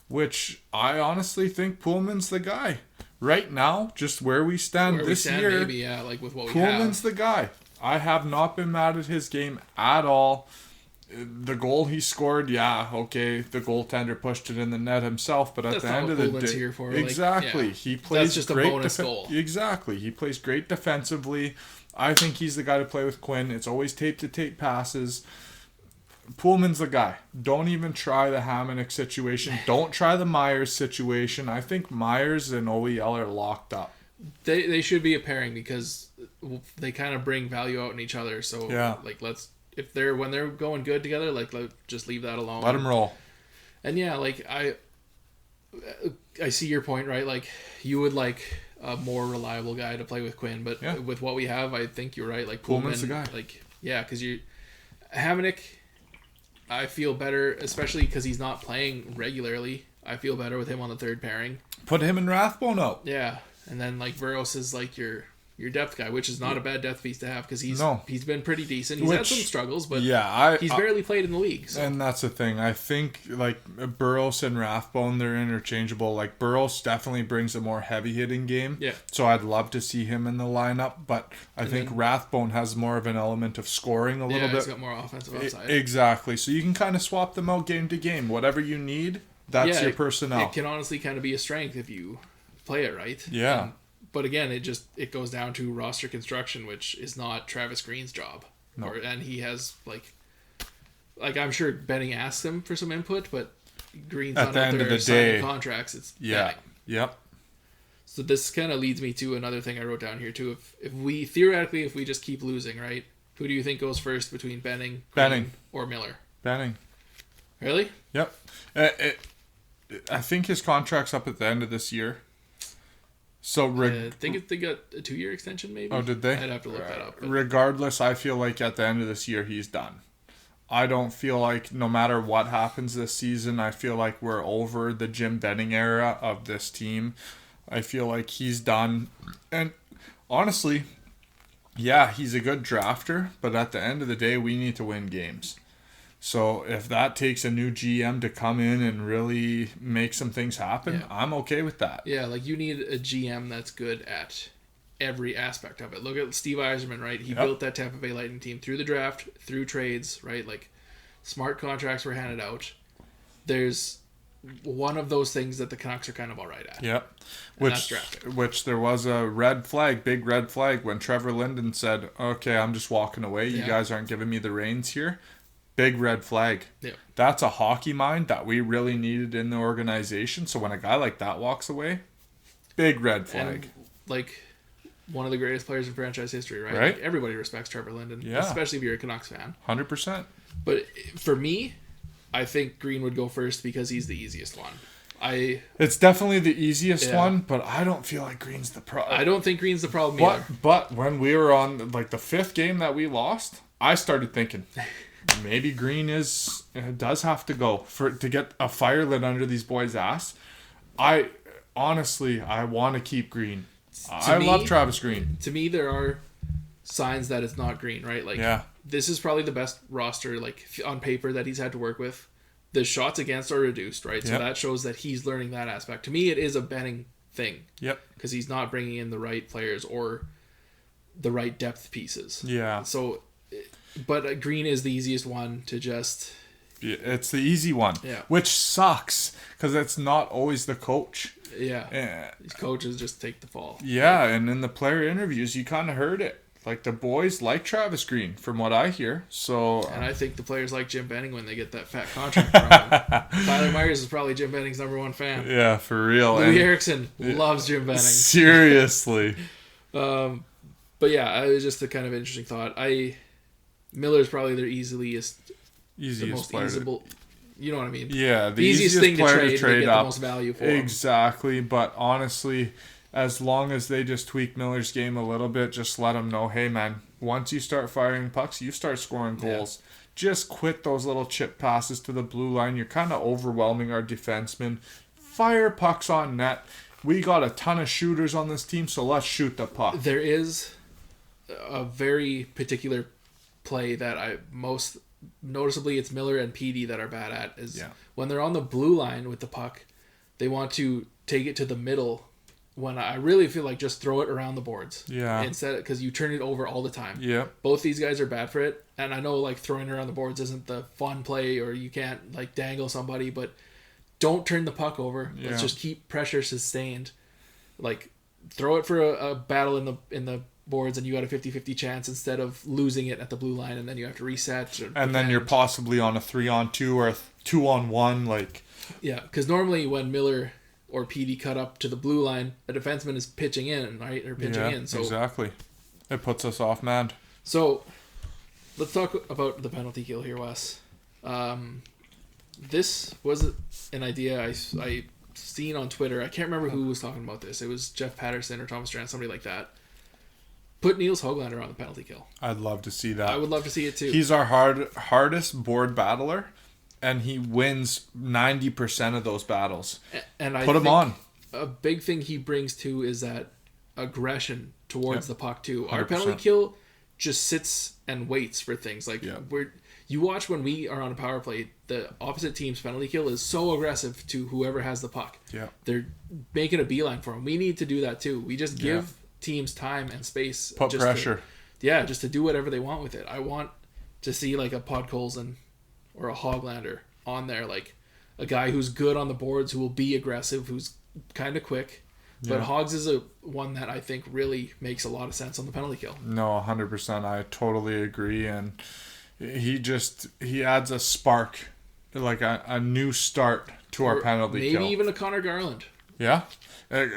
Which I honestly think Pullman's the guy. Right now, just where we stand this year, maybe, like with what Pullman's the guy. I have not been mad at his game at all. The goal he scored, okay, the goaltender pushed it in the net himself, but at the end of the day, here for. Exactly, he plays. That's just a bonus goal. Exactly, he plays great defensively. I think he's the guy to play with Quinn. It's always tape passes. Pullman's the guy. Don't even try the Hamonic situation. Don't try the Myers situation. I think Myers and OEL are locked up. They should be a pairing because they kind of bring value out in each other. So like when they're going good together, like just leave that alone. Let them roll. And like I see your point, right? Like you would like a more reliable guy to play with Quinn, but with what we have, I think you're right. Like Pullman's the guy. Like because Hamonic. I feel better, especially because he's not playing regularly. I feel better with him on the third pairing. Put him and Rathbone out. Yeah, and then like Burroughs is like your depth guy, which is not a bad depth piece to have because he's been pretty decent. He's had some struggles, but he's barely played in the league. So. And that's the thing. I think like Burroughs and Rathbone, they're interchangeable. Like Burroughs definitely brings a more heavy hitting game. Yeah. So I'd love to see him in the lineup, but I think Rathbone has more of an element of scoring a little bit. He's got more offensive upside. Exactly. So you can kind of swap them out game to game. Whatever you need, that's your personnel. It can honestly kind of be a strength if you play it right. Yeah. But again, it goes down to roster construction, which is not Travis Green's job. No. And he has like I'm sure Benning asked him for some input, but Green's at not the out end there of the signing day contracts. It's Benning. Yep. So this kind of leads me to another thing I wrote down here too. If we theoretically, if we just keep losing, right? Who do you think goes first between Benning or Miller? Benning. Really? Yep. I think his contract's up at the end of this year. So I think they got a 2-year extension, maybe. Oh, did they? I'd have to look that up. But. Regardless, I feel like at the end of this year he's done. I don't feel like no matter what happens this season, I feel like we're over the Jim Benning era of this team. I feel like he's done. And honestly, he's a good drafter, but at the end of the day, we need to win games. So if that takes a new GM to come in and really make some things happen, I'm okay with that. Yeah, like you need a GM that's good at every aspect of it. Look at Steve Yzerman, right? He built that Tampa Bay Lightning team through the draft, through trades, right? Like smart contracts were handed out. There's one of those things that the Canucks are kind of all right at. Yep. Which there was a big red flag when Trevor Linden said, okay, I'm just walking away. You guys aren't giving me the reins here. Big red flag. Yeah. That's a hockey mind that we really needed in the organization. So when a guy like that walks away, big red flag. And, like one of the greatest players in franchise history, right? Right. Like, everybody respects Trevor Linden, especially if you're a Canucks fan. 100%. But for me, I think Green would go first because he's the easiest one. It's definitely the easiest one, but I don't feel like Green's the problem. I don't think Green's the problem either. But when we were on like the 5th game that we lost, I started thinking maybe Green does have to go to get a fire lit under these boys' ass. I honestly want to keep Green. I love Travis Green. To me, there are signs that it's not Green, right? Like, this is probably the best roster, like, on paper that he's had to work with. The shots against are reduced, right? So that shows that he's learning that aspect. To me, it is a Benning thing. Yep. Because he's not bringing in the right players or the right depth pieces. Yeah. So, but Green is the easiest one to just... It's the easy one. Yeah. Which sucks, because it's not always the coach. Yeah. These coaches just take the fall. Yeah, and in the player interviews, you kind of heard it. Like, the boys like Travis Green, from what I hear. So, and I think the players like Jim Benning when they get that fat contract from him. Tyler Myers is probably Jim Benning's #1 fan. Yeah, for real. Louis Erickson loves Jim Benning. Seriously. But yeah, it was just a kind of interesting thought. Miller's probably their easiest player. You know what I mean? Yeah, the easiest thing to trade to get the most value for. Exactly, but honestly, as long as they just tweak Miller's game a little bit, just let him know, hey man, once you start firing pucks, you start scoring goals. Yeah. Just quit those little chip passes to the blue line. You're kind of overwhelming our defensemen. Fire pucks on net. We got a ton of shooters on this team, so let's shoot the puck. There is a very particular play that most noticeably it's Miller and PD that are bad at is when they're on the blue line with the puck, they want to take it to the middle. When I really feel like just throw it around the boards. Yeah. Instead, because you turn it over all the time. Yeah. Both these guys are bad for it, and I know like throwing it around the boards isn't the fun play, or you can't like dangle somebody, but don't turn the puck over. Yeah. Let's just keep pressure sustained. Like throw it for a battle in the boards, and you got a 50-50 chance instead of losing it at the blue line, and then you have to reset. And then you're possibly on a 3-on-2 or a 2-on-1, like. Yeah, because normally when Miller or PD cut up to the blue line, a defenseman is pitching in, right? Or pitching in. So exactly. It puts us off man. So let's talk about the penalty kill here, Wes. This was an idea I seen on Twitter. I can't remember who was talking about this. It was Jeff Patterson or Thomas Strand, somebody like that. Put Niels Höglander on the penalty kill. I'd love to see that. I would love to see it too. He's our hardest board battler. And he wins 90% of those battles. And I put him on. A big thing he brings too is that aggression towards the puck too. 100%. Our penalty kill just sits and waits for things. Like you watch when we are on a power play, the opposite team's penalty kill is so aggressive to whoever has the puck. Yeah, they're making a beeline for him. We need to do that too. We just give teams time and space. Put pressure. Just to do whatever they want with it. I want to see like a Podkolzin or a Höglander on there, like a guy who's good on the boards, who will be aggressive, who's kind of quick. But Hogs is one that I think really makes a lot of sense on the penalty kill. No, 100%. I totally agree. And he adds a spark, like a new start to our penalty kill. Maybe even a Connor Garland. Yeah.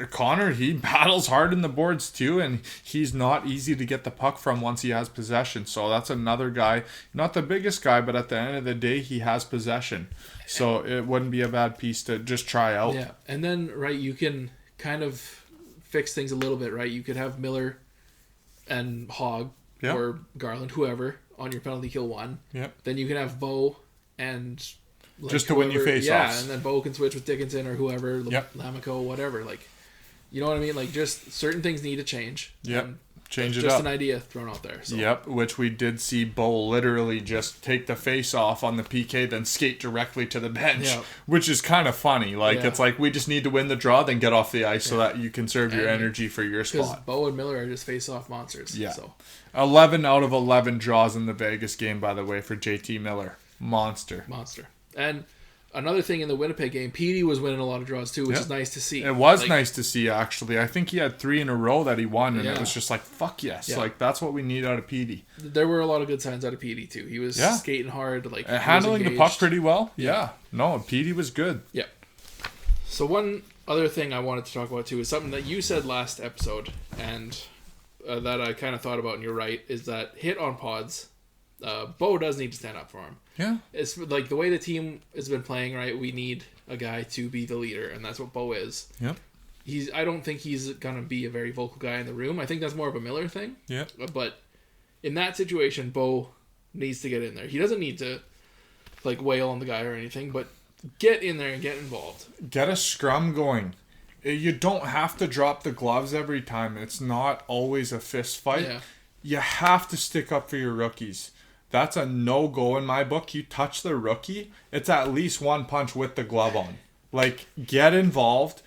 Connor, he battles hard in the boards too, and he's not easy to get the puck from once he has possession. So that's another guy, not the biggest guy, but at the end of the day, he has possession. So it wouldn't be a bad piece to just try out. Yeah, and then, you can kind of fix things a little bit, right? You could have Miller and Hogg or Garland, whoever, on your penalty kill one. Yep. Then you can have Bo and... just to win you face-offs. Yeah, and then Bo can switch with Dickinson or whoever, Lamico, whatever. Like, you know what I mean? Like, just certain things need to change. Yep. Change it up. Just an up. idea thrown out there. So. Yep, which we did see Bo literally just take the face-off on the PK, then skate directly to the bench, which is kind of funny. Like, it's like, we just need to win the draw, then get off the ice so that you conserve your energy for your spot. Because Bo and Miller are just face-off monsters. Yeah. So. 11 out of 11 draws in the Vegas game, by the way, for JT Miller. Monster. And another thing in the Winnipeg game, Petey was winning a lot of draws too, which is nice to see. It was nice to see, actually. I think he had 3 in a row that he won, and it was just like, fuck yes. Yeah. Like, that's what we need out of Petey. There were a lot of good signs out of Petey too. He was skating hard, like handling the puck pretty well. Yeah. No, Petey was good. Yeah. So one other thing I wanted to talk about too is something that you said last episode, and that I kind of thought about, and you're right, is that hit on pods. Bo does need to stand up for him. Yeah. It's like the way the team has been playing, right? We need a guy to be the leader, and that's what Bo is. Yep. I don't think he's going to be a very vocal guy in the room. I think that's more of a Miller thing. Yeah. But in that situation, Bo needs to get in there. He doesn't need to like wail on the guy or anything, but get in there and get involved. Get a scrum going. You don't have to drop the gloves every time. It's not always a fist fight. Yeah. you have to stick up for your rookies. That's a no-go in my book. You touch the rookie, it's at least one punch with the glove on. Like, get involved.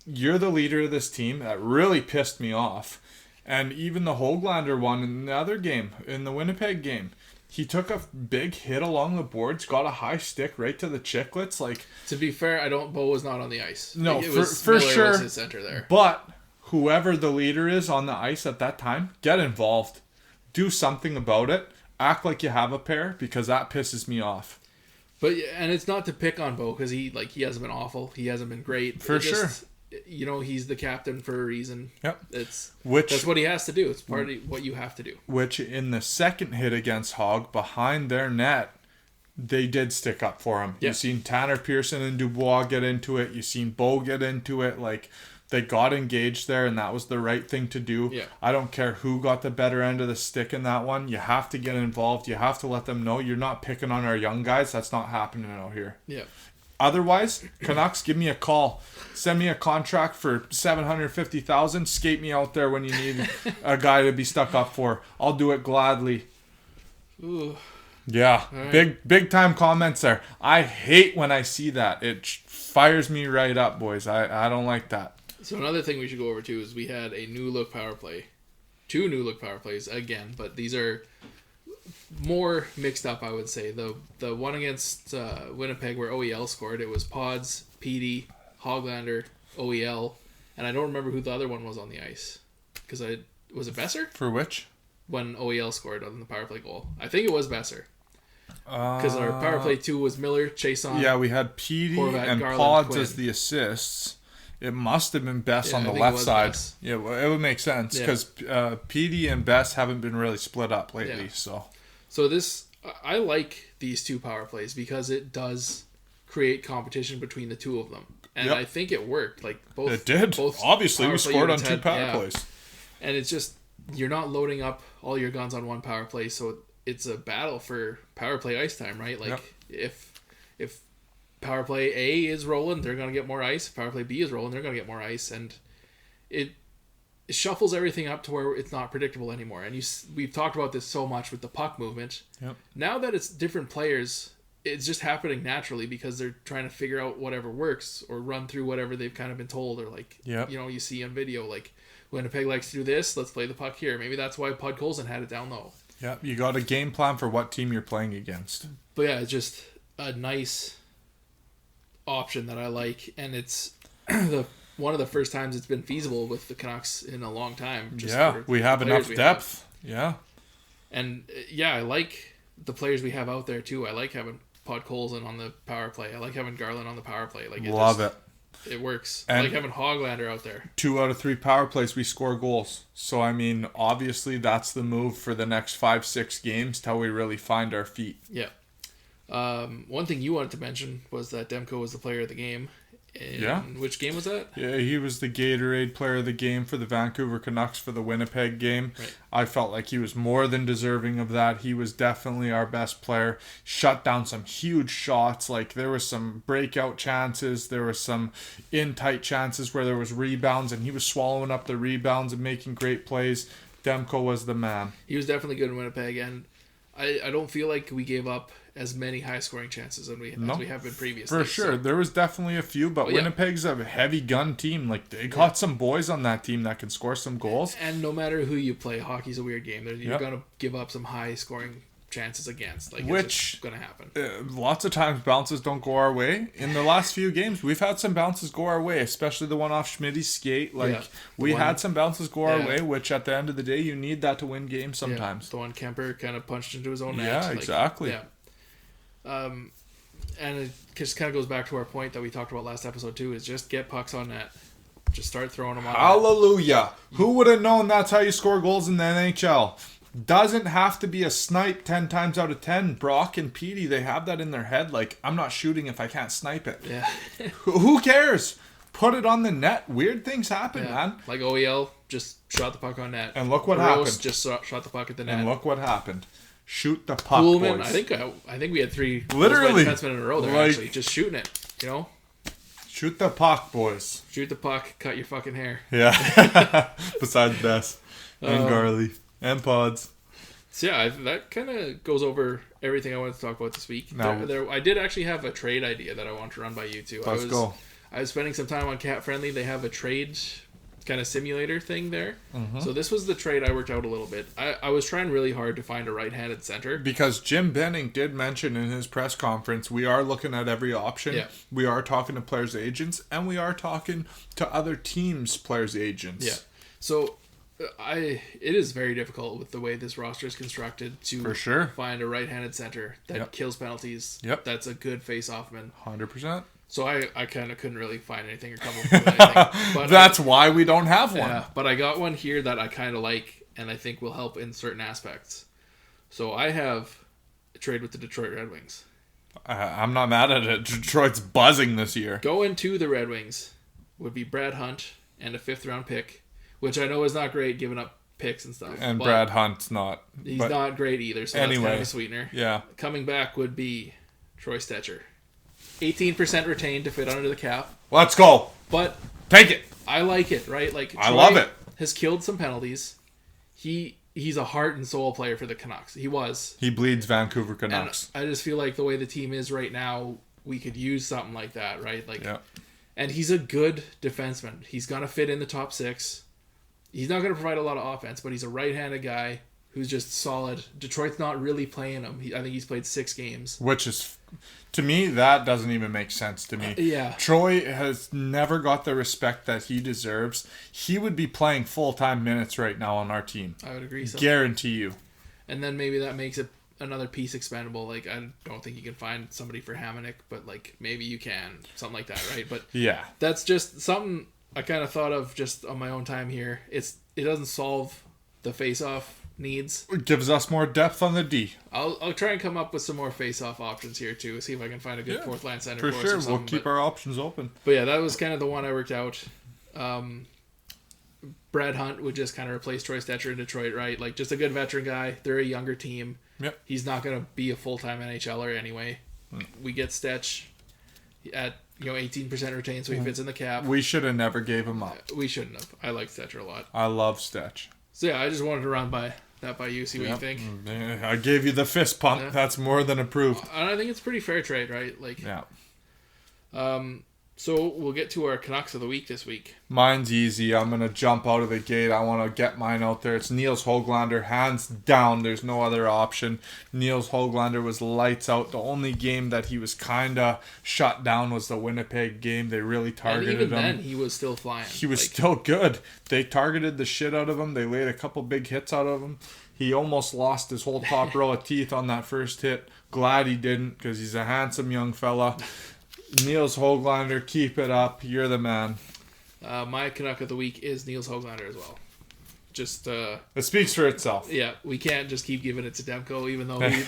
You're the leader of this team. That really pissed me off. And even the Höglander one in the other game, in the Winnipeg game, he took a big hit along the boards, got a high stick right to the chicklets. Like, to be fair, Bo was not on the ice. No, like, for Miller sure. was his center there. But whoever the leader is on the ice at that time, get involved. Do something about it. Act like you have a pair, because that pisses me off. But and it's not to pick on Bo, because he hasn't been awful. He hasn't been great. For sure. He's the captain for a reason. Yep. That's what he has to do. It's part of what you have to do. Which in the second hit against Hogg, behind their net, they did stick up for him. Yep. You've seen Tanner Pearson and Dubois get into it. You've seen Bo get into it. Like, they got engaged there, and that was the right thing to do. Yeah. I don't care who got the better end of the stick in that one. You have to get involved. You have to let them know you're not picking on our young guys. That's not happening out here. Yeah. Otherwise, Canucks, give me a call. Send me a contract for $750,000. Skate me out there when you need a guy to be stuck up for. I'll do it gladly. Ooh. Yeah, right. big time comments there. I hate when I see that. It fires me right up, boys. I don't like that. So another thing we should go over too is we had a new look power play. 2 new look power plays again, but these are more mixed up, I would say. The one against Winnipeg where OEL scored, it was Pods, Petey, Höglander, OEL, and I don't remember who the other one was on the ice. Was it Besser? For which? When OEL scored on the power play goal. I think it was Besser. Because our power play 2 was Miller, Chason. Yeah, we had Petey and Garland, Pods Quinn. as the assists. It must have been Bess on the I think left it was side. Bess. Yeah, well, it would make sense because Petey and Bess haven't been really split up lately. Yeah. So I like these 2 power plays because it does create competition between the 2 of them, and I think it worked. Like both, it did. Both Obviously, we scored on 2 power plays, and it's just you're not loading up all your guns on one power play, so it's a battle for power play ice time, right? Like if power play A is rolling, they're going to get more ice. If power play B is rolling, they're going to get more ice. And it shuffles everything up to where it's not predictable anymore. And we've talked about this so much with the puck movement. Yep. Now that it's different players, it's just happening naturally because they're trying to figure out whatever works or run through whatever they've kind of been told. Or like, you see on video, like, Winnipeg likes to do this, let's play the puck here. Maybe that's why Pud Colson had it down low. Yeah, you got a game plan for what team you're playing against. But yeah, it's just a nice option that I like, and it's one of the first times it's been feasible with the Canucks in a long time. We have enough depth. Yeah. And I like the players we have out there too. I like having Pud Colson on the power play. I like having Garland on the power play. Like Love it. It works. And I like having Höglander out there. 2 out of 3 power plays, we score goals. So, I mean, obviously that's the move for the next 5-6 games till we really find our feet. Yeah. One thing you wanted to mention was that Demko was the player of the game. Which game was that? Yeah, he was the Gatorade player of the game for the Vancouver Canucks for the Winnipeg game. Right. I felt like he was more than deserving of that. He was definitely our best player. Shut down some huge shots. Like, there was some breakout chances. There were some in-tight chances where there was rebounds, and he was swallowing up the rebounds and making great plays. Demko was the man. He was definitely good in Winnipeg, and I don't feel like we gave up as many high-scoring chances as we have been previously. For sure. So. There was definitely a few, but Winnipeg's a heavy gun team. Like, they got some boys on that team that can score some goals. And no matter who you play, hockey's a weird game. You're going to give up some high-scoring chances against. Like, it's just going to happen. Lots of times bounces don't go our way. In the last few games, we've had some bounces go our way, especially the one off Schmidt's skate. We had some bounces go our way, which at the end of the day, you need that to win games sometimes. The one Kemper kind of punched into his own net. Yeah, exactly. And it just kind of goes back to our point that we talked about last episode too, is just get pucks on net. Just start throwing them on Hallelujah. Net. Who would have known that's how you score goals in the NHL? Doesn't have to be a snipe 10 times out of 10. Brock and Petey, they have that in their head. Like, I'm not shooting if I can't snipe it. Yeah. Who cares? Put it on the net. Weird things happen, man. Like OEL just shot the puck on net. And look what Burroughs happened. Just shot the puck at the net. And look what happened. Shoot the puck, Pullman, boys. I think we had 3 literally defensemen in a row there, actually. Just shooting it, you know? Shoot the puck, boys. Shoot the puck, cut your fucking hair. Yeah. Besides Bess and Garley. And pods. So yeah, that kind of goes over everything I wanted to talk about this week. Now, I did actually have a trade idea that I want to run by you two. Let's go. I was spending some time on Cat Friendly. They have a trade kind of simulator thing there. Mm-hmm. So this was the trade I worked out a little bit. I was trying really hard to find a right-handed center. Because Jim Benning did mention in his press conference, we are looking at every option. Yeah. We are talking to players' agents, and we are talking to other teams' players' agents. Yeah. So it is very difficult with the way this roster is constructed to for sure find a right-handed center that kills penalties. Yep. That's a good face-off man. 100%. So I kind of couldn't really find anything or come up with anything. But that's why we don't have one. Yeah, but I got one here that I kind of like and I think will help in certain aspects. So I have a trade with the Detroit Red Wings. I'm not mad at it. Detroit's buzzing this year. Going to the Red Wings would be Brad Hunt and a 5th-round pick, which I know is not great giving up picks and stuff. And Brad Hunt's not. He's not great either, so that's kind of a sweetener. Yeah. Coming back would be Troy Stecher. 18% retained to fit under the cap. Let's go. But take it. I like it, right? Like I love it. Has killed some penalties. He's a heart and soul player for the Canucks. He was. He bleeds Vancouver Canucks. And I just feel like the way the team is right now, we could use something like that, right? Like, yeah. And he's a good defenseman. He's gonna fit in the top 6. He's not gonna provide a lot of offense, but he's a right-handed guy who's just solid. Detroit's not really playing him. I think he's played 6 games. Which is, to me, that doesn't even make sense to me. Yeah. Troy has never got the respect that he deserves. He would be playing full-time minutes right now on our team. I would agree. So. Guarantee you. And then maybe that makes it another piece expendable. Like, I don't think you can find somebody for Hamonic, but, like, maybe you can. Something like that, right? But yeah. That's just something I kind of thought of just on my own time here. It doesn't solve the face-off needs. It gives us more depth on the D. I'll try and come up with some more face-off options here too. See if I can find a good 4th-line center for sure. We'll keep our options open. But yeah, that was kind of the one I worked out. Brad Hunt would just kind of replace Troy Stecher in Detroit, right? Like just a good veteran guy. They're a younger team. Yep. He's not going to be a full-time NHLer anyway. We get Stech at 18% retained, so he fits in the cap. We should have never gave him up. We shouldn't have. I like Stecher a lot. I love Stech. So yeah, I just wanted to run by you, see what you think. I gave you the fist pump. Yeah. That's more than approved. And I think it's pretty fair trade, right? Like, yeah. So we'll get to our Canucks of the week this week. Mine's easy. I'm going to jump out of the gate. I want to get mine out there. It's Niels Höglander. Hands down. There's no other option. Niels Höglander was lights out. The only game that he was kind of shut down was the Winnipeg game. They really targeted him. And even then, he was still flying. He was still good. They targeted the shit out of him. They laid a couple big hits out of him. He almost lost his whole top row of teeth on that first hit. Glad he didn't, because he's a handsome young fella. Niels Höglander, keep it up. You're the man. My Canuck of the week is Niels Höglander as well. Just it speaks for itself. Yeah, we can't just keep giving it to Demko, even though he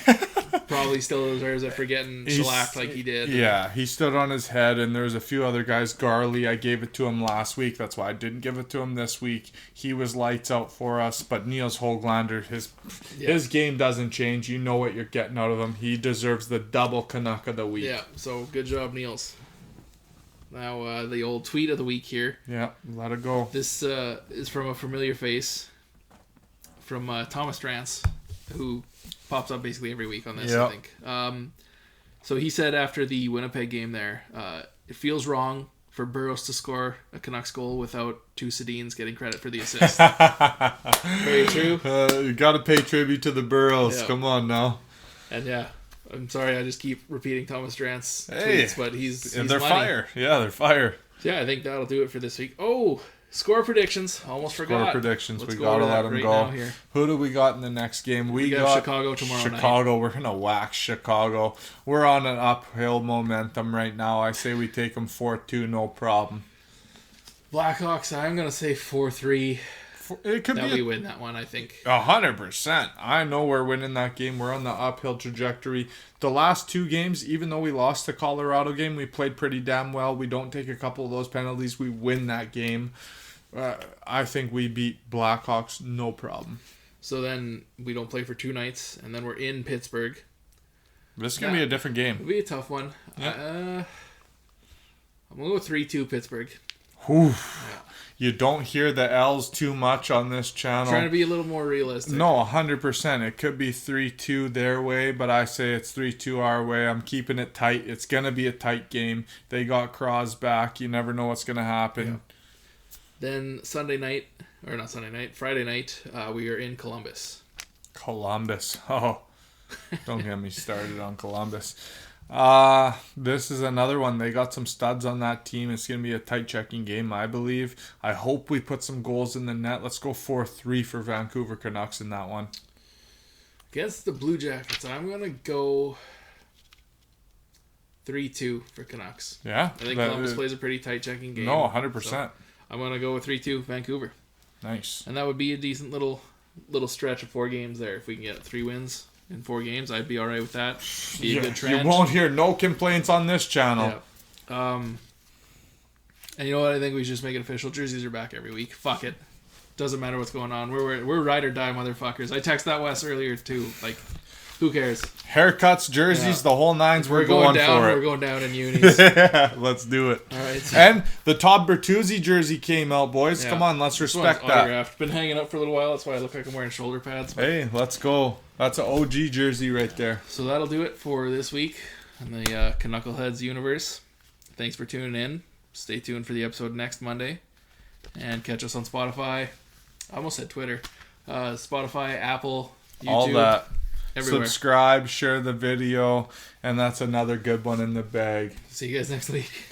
probably still deserves it for getting shellacked like he did. Yeah, he stood on his head, and there's a few other guys. Garley, I gave it to him last week. That's why I didn't give it to him this week. He was lights out for us, but Niels Höglander, his game doesn't change. You know what you're getting out of him. He deserves the double Canuck of the week. Yeah, so good job, Niels. Now, the old tweet of the week here. Yeah, let it go. This is from a familiar face, from Thomas Drance, who pops up basically every week on this, I think. So he said after the Winnipeg game there, it feels wrong for Burroughs to score a Canucks goal without 2 Sedins getting credit for the assist. Very true. You got to pay tribute to the Burroughs. Come on now. And yeah. I'm sorry, I just keep repeating Thomas Drance tweets, but he's they're money. fire. Yeah, they're fire. Yeah, I think that'll do it for this week. Oh, score predictions. Almost forgot. Score predictions. Let's we got to let them go. Here. Who do we got in the next game? We got Chicago tomorrow night. Chicago. We're going to whack Chicago. We're on an uphill momentum right now. I say we take them 4-2, no problem. Blackhawks, I'm going to say 4-3. It could we win that one, I think. 100%. I know we're winning that game. We're on the uphill trajectory. The last 2 games, even though we lost the Colorado game, we played pretty damn well. We don't take a couple of those penalties. We win that game. I think we beat Blackhawks, no problem. So then we don't play for 2 nights, and then we're in Pittsburgh. This is going to be a different game. It'll be a tough one. Yeah. I'm going to go 3-2 Pittsburgh. Whew. You don't hear the L's too much on this channel. Trying to be a little more realistic. No, 100%. It could be 3-2 their way, but I say it's 3-2 our way. I'm keeping it tight. It's going to be a tight game. They got Cros back. You never know what's going to happen. Yeah. Then Friday night, we are in Columbus. Columbus. Oh, don't get me started on Columbus. This is another one. They got some studs on that team. It's going to be a tight checking game, I believe. I hope we put some goals in the net. Let's go 4-3 for Vancouver Canucks in that one. Against the Blue Jackets, I'm going to go 3-2 for Canucks. Yeah. I think Columbus plays a pretty tight checking game. No, 100%. So I'm going to go with 3-2 Vancouver. Nice. And that would be a decent little stretch of 4 games there. If we can get 3 wins in 4 games, I'd be all right with that. Be a good trend. You won't hear no complaints on this channel. Yeah. And you know what? I think we should just make it official. Jerseys are back every week. Fuck it. Doesn't matter what's going on. We're ride or die motherfuckers. I texted that Wes earlier too. Like, who cares? Haircuts, jerseys, the whole nines. We're going down for it. We're going down in unis. Yeah, let's do it. All right. And the Todd Bertuzzi jersey came out, boys. Yeah. Come on, let's This respect one's that. autographed. Been hanging up for a little while. That's why I look like I'm wearing shoulder pads. Hey, let's go. That's an OG jersey right there. So that'll do it for this week in the Canuckleheads universe. Thanks for tuning in. Stay tuned for the episode next Monday. And catch us on Spotify. I almost said Twitter. Spotify, Apple, YouTube. All that. Everywhere. Subscribe, share the video, and that's another good one in the bag. See you guys next week.